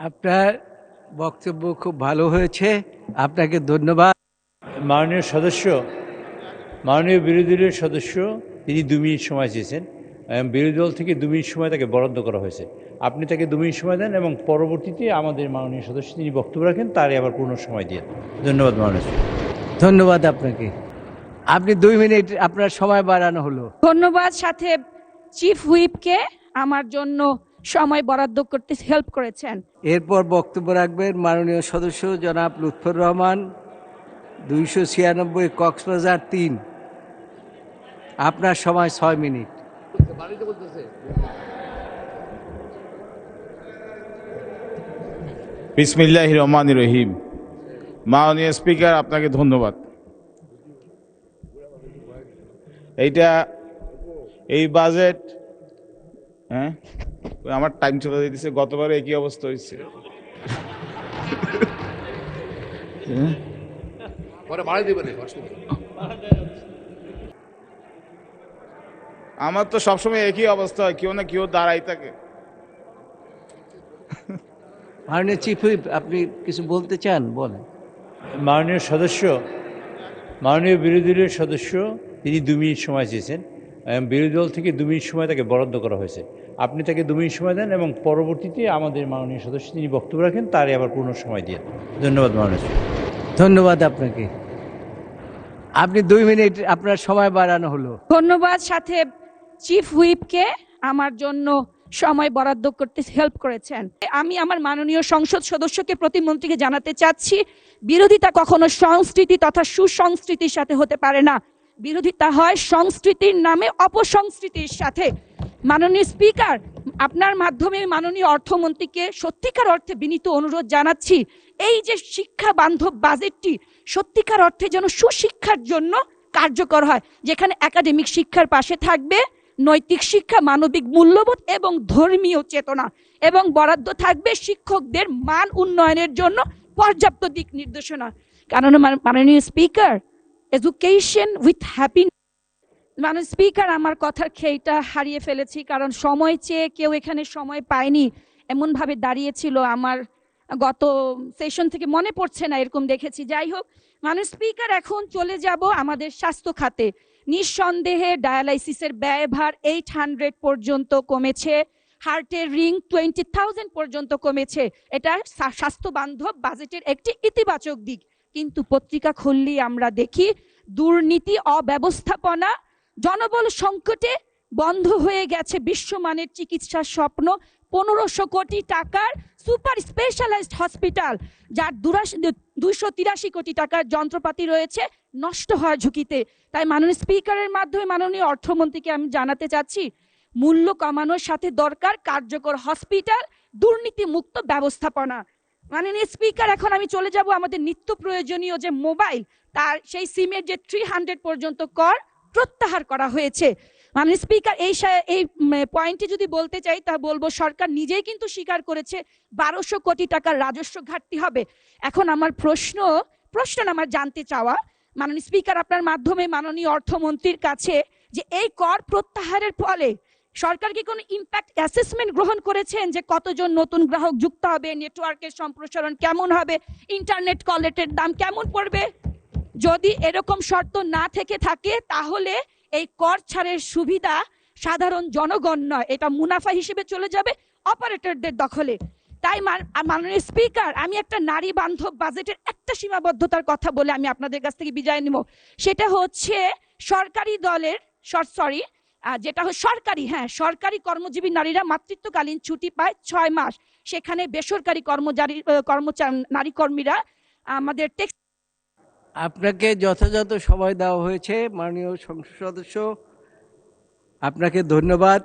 আপনার বক্তব্য খুব ভালো হয়েছে, আপনাকে ধন্যবাদ। মাননীয় সদস্য, মাননীয় বিরোধী দলের সদস্য তিনি 2 মিনিট সময় চেয়েছেন। বিরোধী দল থেকে 2 মিনিট সময় তাকে বরাদ্দ করা হয়েছে। আপনি তাকে 2 মিনিট সময় দেন এবং পরবর্তীতে আমাদের মাননীয় সদস্য তিনি বক্তব্য রাখেন, তারই আবার পূর্ণ সময় দিয়ে। ধন্যবাদ মাননীয় স্পিকার। ধন্যবাদ আপনাকে। আপনি 2 মিনিট আপনার সময় বাড়ানো হলো। ধন্যবাদ। সাথে চিফ হুইপকে আমার জন্য সময় বরাদ্দ করতে হেল্প করেছেন। এরপর বক্তব্য রাখবেন মাননীয় সদস্য জনাব লুৎফর রহমান, 296 কক্সবাজার 3। আপনার সময় 6 মিনিট। বিসমিল্লাহির রহমানির রহিম। মাননীয় স্পিকার, আপনাকে ধন্যবাদ। এই বাজেট, হ্যাঁ আমার টাইম চলে যেতেছে, গতবারে একই অবস্থা হয়েছিল। আমার তো সবসময় একই অবস্থা হয়, কেউ না কেউ দাঁড়াই থাকে। মাননীয় চিফ হুইপ, আপনি কিছু বলতে চান বলেন। মাননীয় সদস্য, মাননীয় বিরোধী দলের সদস্য তিনি 2 মিনিট সময় চেয়েছেন। বিরোধী দল থেকে 2 মিনিট সময় তাকে বরাদ্দ করা হয়েছে। আপনি তাকে 2 মিনিট সময় দেন এবং পরবর্তীতে আমাদের মাননীয় সদস্য তিনি বক্তব্য রাখেন, তারই আবার পূর্ণ সময় দিয়ে। ধন্যবাদ মাননীয় স্পিকার। ধন্যবাদ আপনাকে। আপনি 2 মিনিট আপনার সময় বাড়ানো হলো। ধন্যবাদ। সাথে চিফ হুইপকে আমার জন্য সময় বরাদ্দ করতে হেল্প করেছেন। আমি আমার মাননীয় সংসদ সদস্যকে, প্রতিমন্ত্রীকে জানাতে চাচ্ছি, বিরোধিতা কখনো সংস্কৃতি তথা সুসংস্কৃতির সাথে হতে পারে না। বিরোধিতা হয় সংস্কৃতির নামে অপসংস্কৃতির সাথে। মাননীয় স্পিকার, আপনার মাধ্যমে মাননীয় অর্থমন্ত্রীকে সত্যিকার অর্থে বিনীত অনুরোধ জানাচ্ছি, এই যে শিক্ষা বান্ধব বাজেটটি সত্যিকার অর্থে যেন সুশিক্ষার জন্য কার্যকর হয়, যেখানে একাডেমিক শিক্ষার পাশে থাকবে নৈতিক শিক্ষা, মানবিক মূল্যবোধ এবং ধর্মীয় চেতনা, এবং বরাদ্দ থাকবে শিক্ষকদের মান উন্নয়নের জন্য পর্যাপ্ত দিক নির্দেশনা। কারণ মাননীয় স্পিকার, এডুকেশন উইথ হ্যাপিনেস। মাননীয় স্পিকার, আমার কথার খেইটা হারিয়ে ফেলেছি, কারণ সময় চেয়ে কেউ এখানে সময় পায়নি এমনভাবে দাঁড়িয়েছিল। আমার গত সেশন থেকে মনে পড়ছে না, এরকম দেখেছি। যাই হোক, মাননীয় স্পিকার, এখন চলে যাব আমাদের স্বাস্থ্য খাতে। নিঃসন্দেহে ডায়ালাইসিসের ব্যয়ভার 800 পর্যন্ত কমেছে, হার্টের রিং 20,000 পর্যন্ত কমেছে। এটা স্বাস্থ্য বান্ধব বাজেটের একটি ইতিবাচক দিক। কিন্তু পত্রিকা খুললেই আমরা দেখি দুর্নীতি, অব্যবস্থাপনা, জনবল সংকটে বন্ধ হয়ে গেছে বিশ্বমানের চিকিৎসার স্বপ্ন। 1500 কোটি টাকার সুপার স্পেশালাইজড হসপিটাল, যার 283 কোটি টাকার যন্ত্রপাতি রয়েছে, নষ্ট হওয়ার ঝুঁকিতে। তাই মাননীয় স্পিকারের মাধ্যমে মাননীয় অর্থমন্ত্রীকে আমি জানাতে চাচ্ছি, মূল্য কমানোর সাথে দরকার কার্যকর হসপিটাল, দুর্নীতি মুক্ত ব্যবস্থাপনা। মাননীয় স্পিকার, এখন আমি চলে যাব আমাদের নিত্য প্রয়োজনীয় যে মোবাইল, তার সেই সিমের যে 300 পর্যন্ত কর প্রত্যাহার করা হয়েছে। মাননীয় স্পিকার, এই পয়েন্টে যদি বলতে চাই তা বলবো, সরকার নিজেই কিন্তু স্বীকার করেছে 1200 কোটি টাকার রাজস্ব ঘাটতি হবে। এখন আমার প্রশ্ন আমার জানতে চাওয়া, মাননীয় স্পিকার, আপনার মাধ্যমে মাননীয় অর্থমন্ত্রীর কাছে, যে এই কর প্রত্যাহারের ফলে সরকার কি কোনো ইম্প্যাক্ট অ্যাসেসমেন্ট গ্রহণ করেছেন, যে কতজন নতুন গ্রাহক যুক্ত হবে, নেটওয়ার্কের সম্প্রসারণ কেমন হবে, ইন্টারনেট কলেটের দাম কেমন পড়বে? যদি এরকম শর্ত না থেকে থাকে, তাহলে এই কর ছাড়ের সুবিধা সাধারণ জনগণ নয়, এটা মুনাফা হিসেবে চলে যাবে অপারেটরদের দখলে। তাই মাননীয় স্পিকার, আমি একটা নারী বান্ধব বাজেটের একটা সীমাবদ্ধতার কথা বলে আমি আপনাদের কাছ থেকে বিদায় নেব। সেটা হচ্ছে সরকারি দলের সরকারি কর্মজীবী নারীরা মাতৃত্বকালীন ছুটি পায় 6 মাস, সেখানে বেসরকারি নারী কর্মীরা আমাদের আপনাকে যথাযথ সময় দেওয়া হয়েছে মাননীয় সংসদ সদস্য, আপনাকে ধন্যবাদ।